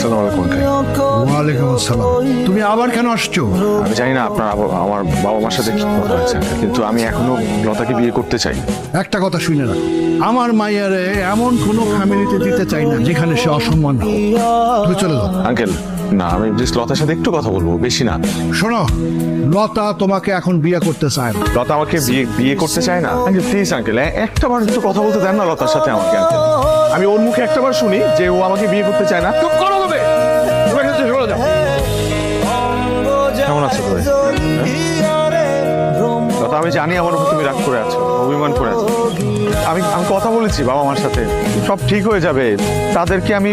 আসসালামু আলাইকুম আঙ্কেল। ওয়ালাইকুম আসসালাম। তুমি আবার কেন আসছো? আমি জানি না আপনার আমার বাবা মার সাথে কি কথা হয়েছে uncle, কিন্তু আমি এখনো লতাকে বিয়ে করতে চাই। একটা কথা শুনে না, আমার মাইয়ারে এমন কোনো ফ্যামিলিতে দিতে চাই না যেখানে সে অসম্মান হোক। তুমি চলে যাও। আঙ্কেল না, আমি জাস্ট লতার সাথে একটু কথা বলবো, বেশি না। শোনো, লতা তোমাকে এখন বিয়ে করতে চায় না। লতা আমাকে বিয়ে করতে চায় না আঙ্কেল। প্লিজ আঙ্কেল, একটা বার একটু কথা বলতে দেন না লতার সাথে আমাকে আঙ্কেল। আমি ওর মুখে একটা বার শুনি যে ও আমাকে বিয়ে করতে চায় না। চুপ করো তবে। তুমি এখান থেকে সরে যাও। কেমন আছো তুমি? লতা, আমি জানি আমার উপর তুমি রাগ করে আছো, অভিমান করে আছো। আমি কথা বলেছি বাবা মার সাথে, সব ঠিক হয়ে যাবে। তাদেরকে আমি